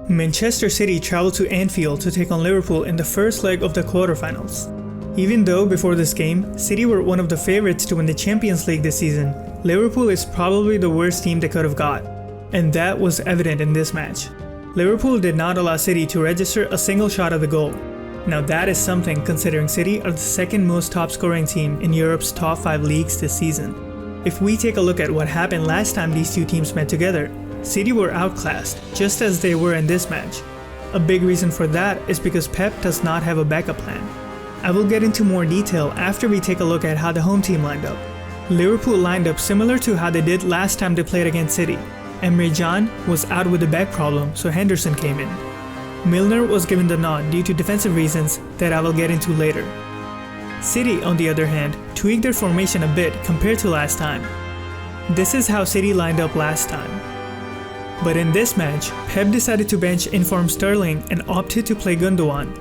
Manchester City travelled to Anfield to take on Liverpool in the first leg of the quarterfinals. Even though before this game, City were one of the favourites to win the Champions League this season, Liverpool is probably the worst team they could have got. And that was evident in this match. Liverpool did not allow City to register a single shot at the goal. Now that is something considering City are the second most top scoring team in Europe's top 5 leagues this season. If we take a look at what happened last time these two teams met together, City were outclassed, just as they were in this match. A big reason for that is because Pep does not have a backup plan. I will get into more detail after we take a look at how the home team lined up. Liverpool lined up similar to how they did last time they played against City. Emre Can was out with a back problem, so Henderson came in. Milner was given the nod due to defensive reasons that I will get into later. City, on the other hand, tweaked their formation a bit compared to last time. This is how City lined up last time. But in this match, Pep decided to bench informed Sterling and opted to play Gundogan.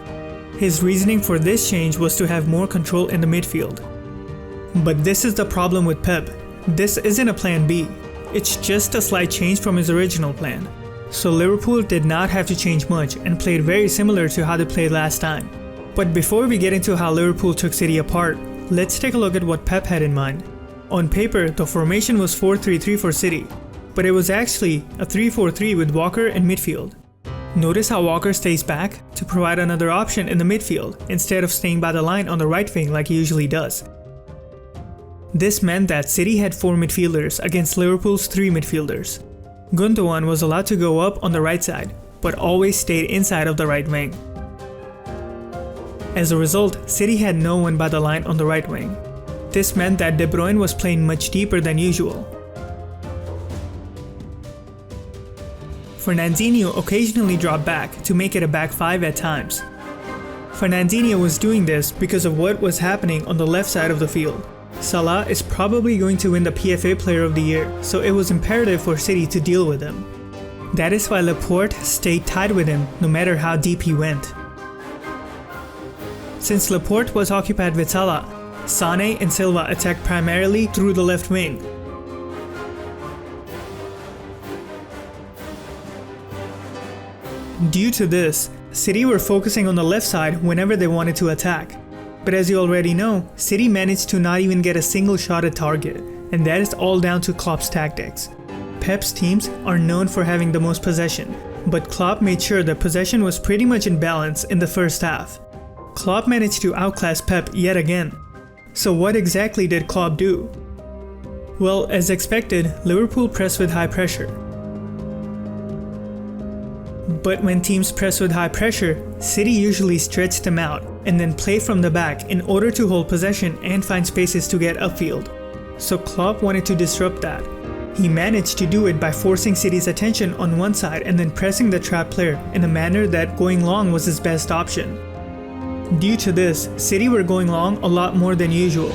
His reasoning for this change was to have more control in the midfield. But this is the problem with Pep. This isn't a plan B. It's just a slight change from his original plan. So Liverpool did not have to change much and played very similar to how they played last time. But before we get into how Liverpool took City apart, let's take a look at what Pep had in mind. On paper, the formation was 4-3-3 for City, but it was actually a 3-4-3 with Walker in midfield. Notice how Walker stays back to provide another option in the midfield instead of staying by the line on the right wing like he usually does. This meant that City had 4 midfielders against Liverpool's 3 midfielders. Gundogan was allowed to go up on the right side, but always stayed inside of the right wing. As a result, City had no one by the line on the right wing. This meant that De Bruyne was playing much deeper than usual. Fernandinho occasionally dropped back to make it a back 5 at times. Fernandinho was doing this because of what was happening on the left side of the field. Salah is probably going to win the PFA Player of the Year, so it was imperative for City to deal with him. That is why Laporte stayed tied with him no matter how deep he went. Since Laporte was occupied with Salah, Sané and Silva attacked primarily through the left wing. Due to this, City were focusing on the left side whenever they wanted to attack. But as you already know, City managed to not even get a single shot at target, and that is all down to Klopp's tactics. Pep's teams are known for having the most possession, but Klopp made sure that possession was pretty much in balance in the first half. Klopp managed to outclass Pep yet again. So what exactly did Klopp do? Well, as expected, Liverpool pressed with high pressure. But when teams press with high pressure, City usually stretch them out and then play from the back in order to hold possession and find spaces to get upfield. So Klopp wanted to disrupt that. He managed to do it by forcing City's attention on one side and then pressing the trap player in a manner that going long was his best option. Due to this, City were going long a lot more than usual,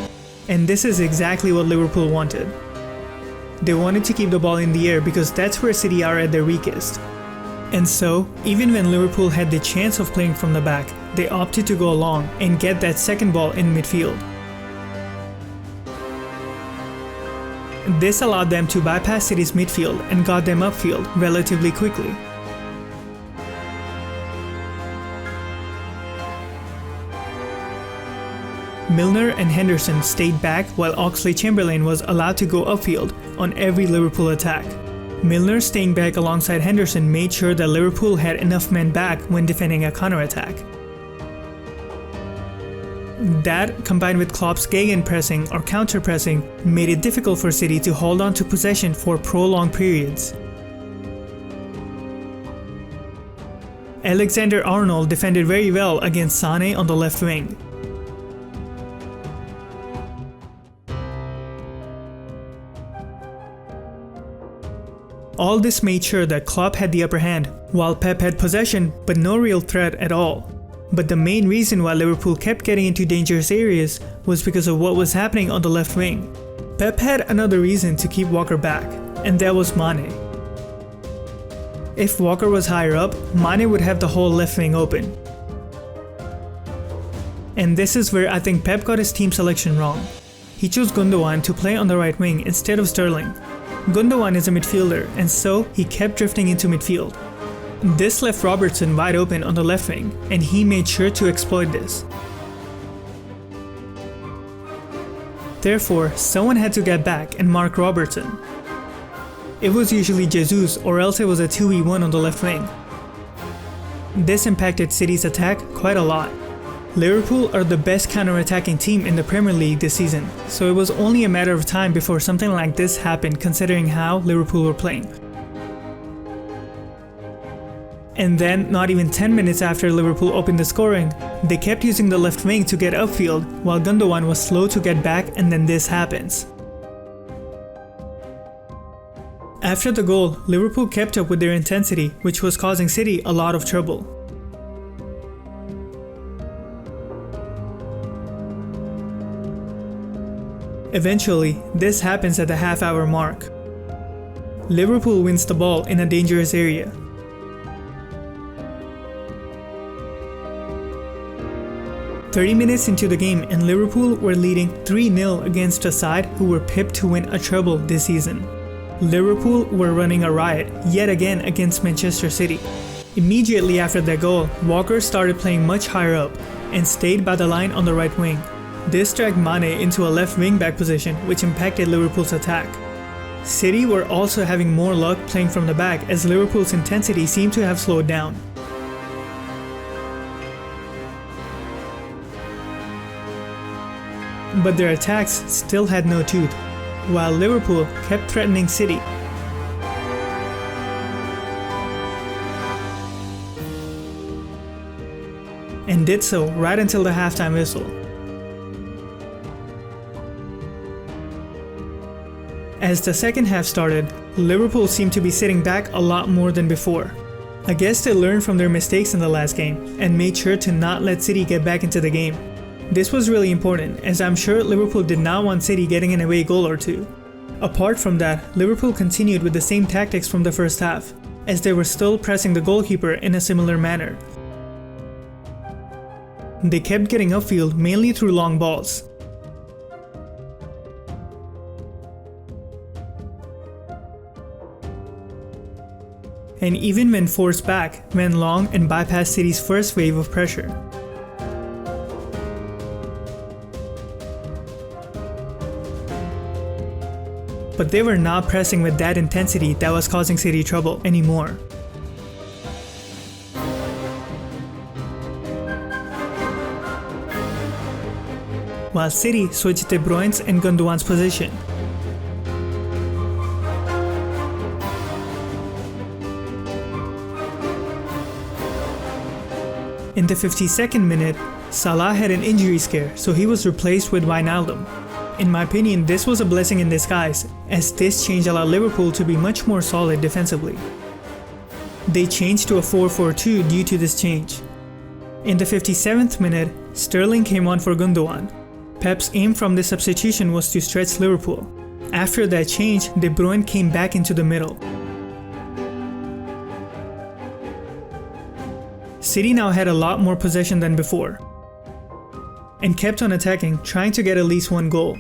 and this is exactly what Liverpool wanted. They wanted to keep the ball in the air because that's where City are at their weakest. And so, even when Liverpool had the chance of playing from the back, they opted to go long and get that second ball in midfield. This allowed them to bypass City's midfield and got them upfield relatively quickly. Milner and Henderson stayed back while Oxlade-Chamberlain was allowed to go upfield on every Liverpool attack. Milner staying back alongside Henderson made sure that Liverpool had enough men back when defending a counter-attack. That, combined with Klopp's gegenpressing or counter-pressing, made it difficult for City to hold on to possession for prolonged periods. Alexander-Arnold defended very well against Sané on the left wing. All this made sure that Klopp had the upper hand, while Pep had possession but no real threat at all. But the main reason why Liverpool kept getting into dangerous areas was because of what was happening on the left wing. Pep had another reason to keep Walker back, and that was Mane. If Walker was higher up, Mane would have the whole left wing open. And this is where I think Pep got his team selection wrong. He chose Gundogan to play on the right wing instead of Sterling. Gundogan is a midfielder, and so he kept drifting into midfield. This left Robertson wide open on the left wing, and he made sure to exploit this. Therefore, someone had to get back and mark Robertson. It was usually Jesus, or else it was a 2v1 on the left wing. This impacted City's attack quite a lot. Liverpool are the best counter-attacking team in the Premier League this season, so it was only a matter of time before something like this happened considering how Liverpool were playing. And then, not even 10 minutes after Liverpool opened the scoring, they kept using the left wing to get upfield while Gundogan was slow to get back, and then this happens. After the goal, Liverpool kept up with their intensity, which was causing City a lot of trouble. Eventually, this happens at the half-hour mark. Liverpool wins the ball in a dangerous area. "30 minutes into the game and Liverpool were leading 3-0 against a side who were pipped to win a treble this season. Liverpool were running a riot yet again against Manchester City. Immediately after their goal, Walker started playing much higher up and stayed by the line on the right wing. This dragged Mane into a left wing back position, which impacted Liverpool's attack. City were also having more luck playing from the back as Liverpool's intensity seemed to have slowed down. But their attacks still had no tooth, while Liverpool kept threatening City. And did so right until the halftime whistle. As the second half started, Liverpool seemed to be sitting back a lot more than before. I guess they learned from their mistakes in the last game and made sure to not let City get back into the game. This was really important, as I'm sure Liverpool did not want City getting an away goal or two. Apart from that, Liverpool continued with the same tactics from the first half, as they were still pressing the goalkeeper in a similar manner. They kept getting upfield mainly through long balls. And even when forced back, went long and bypassed City's first wave of pressure. But they were not pressing with that intensity that was causing City trouble anymore. While City switched De Bruyne's and Gundogan's position. In the 52nd minute, Salah had an injury scare, so he was replaced with Wijnaldum. In my opinion, this was a blessing in disguise, as this change allowed Liverpool to be much more solid defensively. They changed to a 4-4-2 due to this change. In the 57th minute, Sterling came on for Gundogan. Pep's aim from this substitution was to stretch Liverpool. After that change, De Bruyne came back into the middle. City now had a lot more possession than before, and kept on attacking, trying to get at least one goal.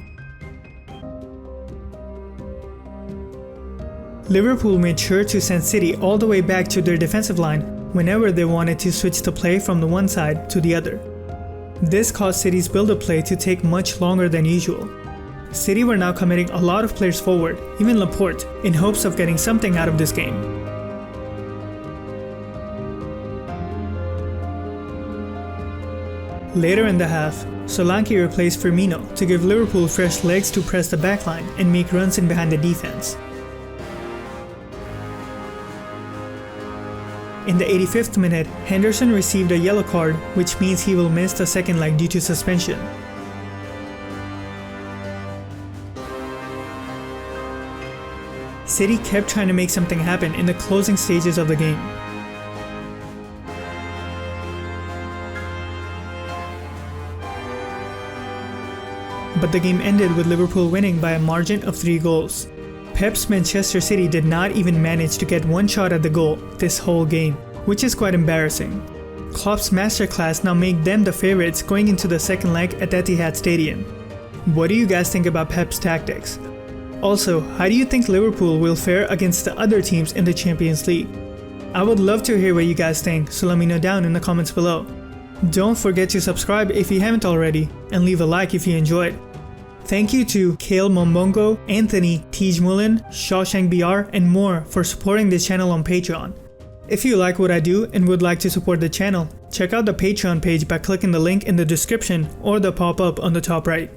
Liverpool made sure to send City all the way back to their defensive line whenever they wanted to switch the play from the one side to the other. This caused City's build-up play to take much longer than usual. City were now committing a lot of players forward, even Laporte, in hopes of getting something out of this game. Later in the half, Solanke replaced Firmino to give Liverpool fresh legs to press the backline and make runs in behind the defense. In the 85th minute, Henderson received a yellow card, which means he will miss the second leg due to suspension. City kept trying to make something happen in the closing stages of the game. But the game ended with Liverpool winning by a margin of 3 goals. Pep's Manchester City did not even manage to get one shot at the goal this whole game, which is quite embarrassing. Klopp's masterclass now make them the favorites going into the second leg at Etihad Stadium. What do you guys think about Pep's tactics? Also, how do you think Liverpool will fare against the other teams in the Champions League? I would love to hear what you guys think, so let me know down in the comments below. Don't forget to subscribe if you haven't already, and leave a like if you enjoyed. Thank you to Kale Mombongo, Anthony, Tej Mullen, Shawshank BR, and more for supporting this channel on Patreon. If you like what I do and would like to support the channel, check out the Patreon page by clicking the link in the description or the pop-up on the top right.